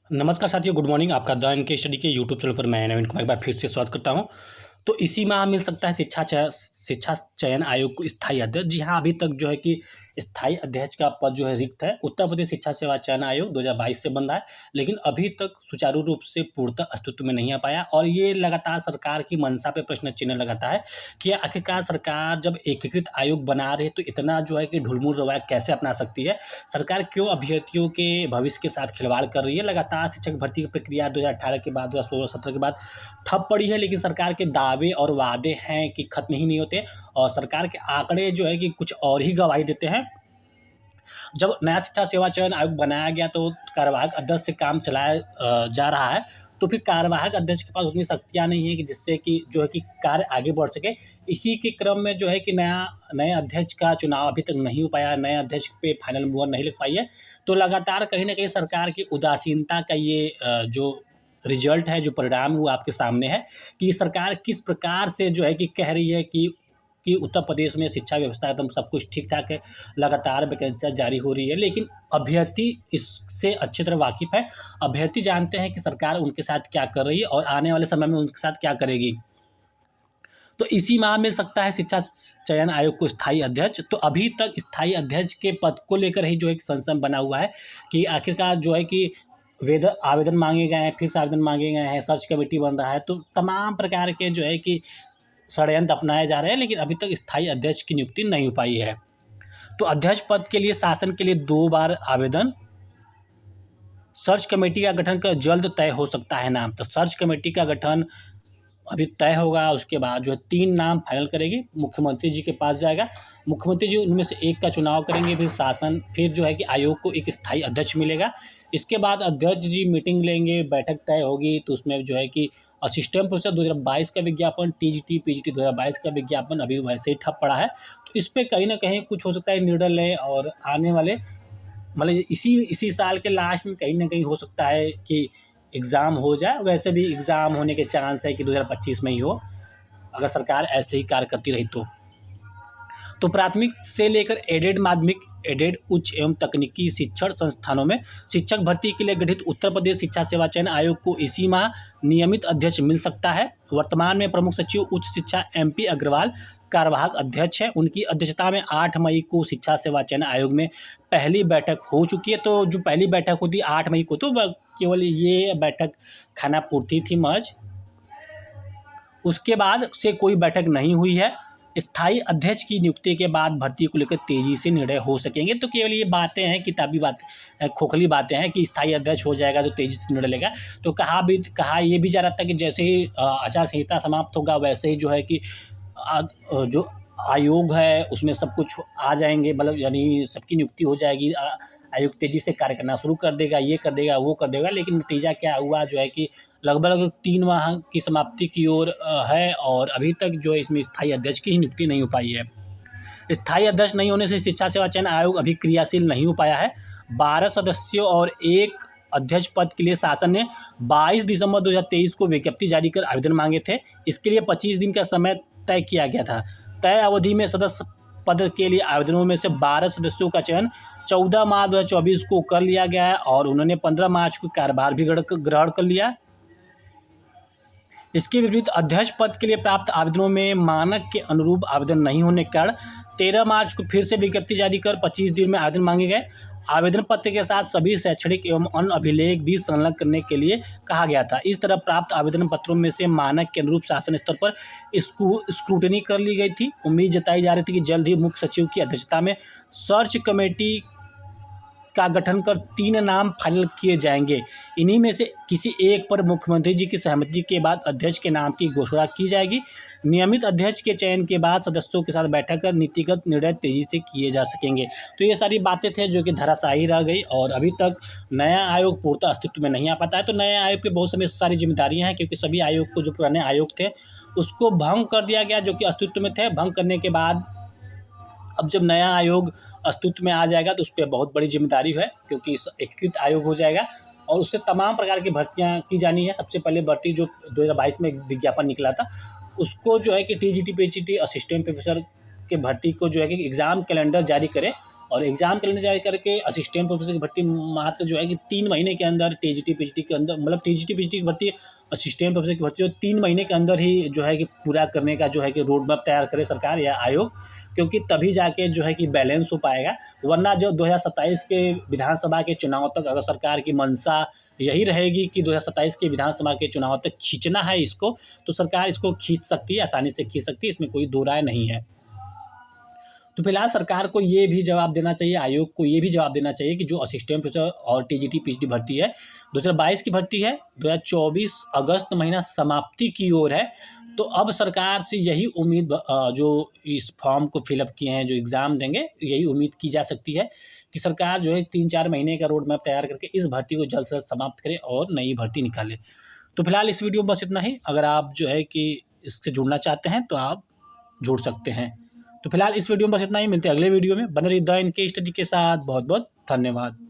नमस्कार साथियों, good morning. आपका द एन के स्टडी के यूट्यूब चैनल पर मैं नवीन कुमार एक बार फिर से स्वागत करता हूं। तो इसी माह मिल सकता है शिक्षा चयन आयोग को स्थायी अध्यक्ष। जी हाँ, अभी तक जो है कि स्थायी अध्यक्ष का पद जो है रिक्त है। उत्तर प्रदेश शिक्षा सेवा चयन आयोग 2022 से बन रहा है, लेकिन अभी तक सुचारू रूप से पूर्णतः अस्तित्व में नहीं आ पाया और ये लगातार सरकार की मंशा पे प्रश्न चिन्ह लगाता है कि आखिरकार सरकार जब एकीकृत आयोग बना रही है तो इतना जो है कि ढुलमुल रवैया कैसे अपना सकती है। सरकार क्यों अभ्यर्थियों के भविष्य के साथ खिलवाड़ कर रही है। लगातार शिक्षक भर्ती की प्रक्रिया 2018 के बाद 2016-17 के बाद ठप पड़ी है, लेकिन सरकार के दावे और वादे हैं कि खत्म ही नहीं होते और सरकार के आंकड़े जो है कि कुछ और ही गवाही देते हैं। जब नया शिक्षा सेवा चयन आयोग बनाया गया तो कार्यवाहक अध्यक्ष से काम चलाया जा रहा है, तो फिर कार्यवाहक अध्यक्ष के पास उतनी शक्तियाँ नहीं है कि जिससे कि जो है कि कार्य आगे बढ़ सके। इसी के क्रम में जो है कि नए अध्यक्ष का चुनाव अभी तक नहीं हो पाया, नए अध्यक्ष पे फाइनल मुहर नहीं लग पाई है। तो लगातार कहीं न कहीं सरकार की उदासीनता का ये जो रिजल्ट है, जो परिणाम वो आपके सामने है कि सरकार किस प्रकार से जो है कि कह रही है कि उत्तर प्रदेश में शिक्षा व्यवस्था एकदम सब कुछ ठीक-ठाक है, लगातार वैकेंसियाँ जारी हो रही है, लेकिन अभ्यर्थी इससे अच्छी तरह वाकिफ़ है। अभ्यर्थी जानते हैं कि सरकार उनके साथ क्या कर रही है और आने वाले समय में उनके साथ क्या करेगी। तो इसी माह मिल सकता है शिक्षा चयन आयोग को स्थायी अध्यक्ष। तो अभी तक स्थायी अध्यक्ष के पद को लेकर ही जो है कि सनसनी बना हुआ है कि आखिरकार जो है कि आवेदन मांगे गए हैं, फिर से आवेदन मांगे गए हैं, सर्च कमेटी बन रहा है, तो तमाम प्रकार के जो है कि षड्यंत्र अपनाए जा रहे हैं, लेकिन अभी तक स्थायी अध्यक्ष की नियुक्ति नहीं हो पाई है। तो अध्यक्ष पद के लिए शासन के लिए 2 बार आवेदन। सर्च कमेटी का गठन का जल्द तय हो सकता है नाम। तो सर्च कमेटी का गठन अभी तय होगा, उसके बाद जो है 3 नाम फाइनल करेगी, मुख्यमंत्री जी के पास जाएगा, मुख्यमंत्री जी उनमें से एक का चुनाव करेंगे, फिर जो है कि आयोग को एक स्थायी अध्यक्ष मिलेगा। इसके बाद अध्यक्ष जी मीटिंग लेंगे, बैठक तय होगी, तो उसमें जो है कि असिस्टेंट प्रोफेसर 2022 का विज्ञापन, टीजीटी पीजीटी 2022 का विज्ञापन अभी वैसे ही ठप पड़ा है। तो इस पे कहीं न कहीं कुछ हो सकता है निर्णय लें और आने वाले मतलब इसी साल के लास्ट में कहीं न कहीं हो सकता है कि एग्ज़ाम हो जाए। वैसे भी एग्ज़ाम होने के चांस है कि 2025 में ही हो, अगर सरकार ऐसे ही कार्य करती रही तो। तो प्राथमिक से लेकर एडेड माध्यमिक, एडेड उच्च एवं तकनीकी शिक्षण संस्थानों में शिक्षक भर्ती के लिए गठित उत्तर प्रदेश शिक्षा सेवा चयन आयोग को इसी माह नियमित अध्यक्ष मिल सकता है। वर्तमान में प्रमुख सचिव उच्च शिक्षा MP अग्रवाल कार्यवाहक अध्यक्ष हैं। उनकी अध्यक्षता में 8 मई को शिक्षा सेवा चयन आयोग में पहली बैठक हो चुकी है। तो जो पहली बैठक होती है 8 मई को, तो केवल ये बैठक खाना पूर्ति थी महज, उसके बाद से कोई बैठक नहीं हुई है। स्थायी अध्यक्ष की नियुक्ति के बाद भर्ती को लेकर तेज़ी से निर्णय हो सकेंगे। तो केवल ये बातें हैं, किताबी बातें, खोखली बातें हैं कि स्थायी अध्यक्ष हो जाएगा तो तेज़ी से निर्णय लेगा। तो कहा ये भी जा रहा था कि जैसे ही आचार संहिता समाप्त होगा वैसे ही जो है कि जो आयोग है उसमें सब कुछ आ जाएंगे, मतलब यानी सबकी नियुक्ति हो जाएगी। आयोग तेज़ी से कार्य करना शुरू कर देगा, ये कर देगा, वो कर देगा, लेकिन नतीजा क्या हुआ जो है कि लगभग 3 माह की समाप्ति की ओर है और अभी तक जो है इसमें स्थायी अध्यक्ष की ही नियुक्ति नहीं हो पाई है। स्थायी अध्यक्ष नहीं होने से शिक्षा सेवा चयन आयोग अभी क्रियाशील नहीं हो पाया है। 12 सदस्यों और 1 अध्यक्ष पद के लिए शासन ने 22 दिसंबर 2023 को विज्ञप्ति जारी कर आवेदन मांगे थे। इसके लिए 25 दिन का समय तय किया गया था। तय अवधि में सदस्य पद के लिए आवेदनों में से 12 सदस्यों का चयन 14 मार्च 2024 को कर लिया गया है और उन्होंने 15 मार्च को कार्यभार भी ग्रहण कर लिया। इसके विपरीत अध्यक्ष पद के लिए प्राप्त आवेदनों में मानक के अनुरूप आवेदन नहीं होने के कारण 13 मार्च को फिर से विज्ञप्ति जारी कर 25 दिन में आवेदन मांगे गए। आवेदन पत्र के साथ सभी शैक्षणिक एवं अन्य अभिलेख भी संलग्न करने के लिए कहा गया था। इस तरह प्राप्त आवेदन पत्रों में से मानक के अनुरूप शासन स्तर पर स्क्रूटनी कर ली गई थी। उम्मीद जताई जा रही थी कि जल्द ही मुख्य सचिव की अध्यक्षता में सर्च कमेटी का गठन कर 3 नाम फाइनल किए जाएंगे। इन्हीं में से किसी एक पर मुख्यमंत्री जी की सहमति के बाद अध्यक्ष के नाम की घोषणा की जाएगी। नियमित अध्यक्ष के चयन के बाद सदस्यों के साथ बैठक कर नीतिगत निर्णय तेजी से किए जा सकेंगे। तो ये सारी बातें थे जो कि धराशायी रह गई और अभी तक नया आयोग पूर्णतः अस्तित्व में नहीं आ पाता है। तो नए आयोग पे बहुत सारी जिम्मेदारियाँ हैं, क्योंकि सभी आयोग को जो पुराने आयोग थे उसको भंग कर दिया गया, जो कि अस्तित्व में थे। भंग करने के बाद अब जब नया आयोग अस्तित्व में आ जाएगा तो उस पर बहुत बड़ी जिम्मेदारी है, क्योंकि एकीकृत आयोग हो जाएगा और उससे तमाम प्रकार की भर्तियां की जानी है। सबसे पहले भर्ती जो 2022 में विज्ञापन निकला था उसको जो है कि टीजीटी पीजीटी असिस्टेंट प्रोफेसर के भर्ती को जो है कि एग्ज़ाम कैलेंडर जारी करे और एग्ज़ाम के लिए जा करके असिस्टेंट प्रोफेसर की भर्ती मात्र जो है कि 3 महीने के अंदर टीजीटी पीजीटी के अंदर, मतलब टीजीटी पीजीटी की भर्ती, असिस्टेंट प्रोफेसर की भर्ती 3 महीने के अंदर ही जो है कि पूरा करने का जो है कि रोड मैप तैयार करे सरकार या आयोग, क्योंकि तभी जाके जो है कि बैलेंस हो पाएगा। वरना जो 2027 के विधानसभा के चुनाव तक अगर सरकार की मंशा यही रहेगी कि 2027 के विधानसभा के चुनाव तक खींचना है इसको, तो सरकार इसको खींच सकती है, आसानी से खींच सकती है, इसमें कोई दो राय नहीं है। तो फिलहाल सरकार को ये भी जवाब देना चाहिए, आयोग को ये भी जवाब देना चाहिए कि जो असिस्टेंट प्रोफेसर और टीजीटी पीजीटी भर्ती है 2022 की भर्ती है, 2024 अगस्त महीना समाप्ति की ओर है। तो अब सरकार से यही उम्मीद, जो इस फॉर्म को फिलअप किए हैं, जो एग्ज़ाम देंगे, यही उम्मीद की जा सकती है कि सरकार जो है 3-4 महीने का रोड मैप तैयार करके इस भर्ती को जल्द से जल्द समाप्त करे और नई भर्ती निकाले। तो फिलहाल इस वीडियो में बस इतना ही। अगर आप जो है कि इससे जुड़ना चाहते हैं तो आप जुड़ सकते हैं। तो फिलहाल इस वीडियो में बस इतना ही। मिलते हैं अगले वीडियो में। बने रहिए द इनके स्टडी के साथ। बहुत बहुत धन्यवाद।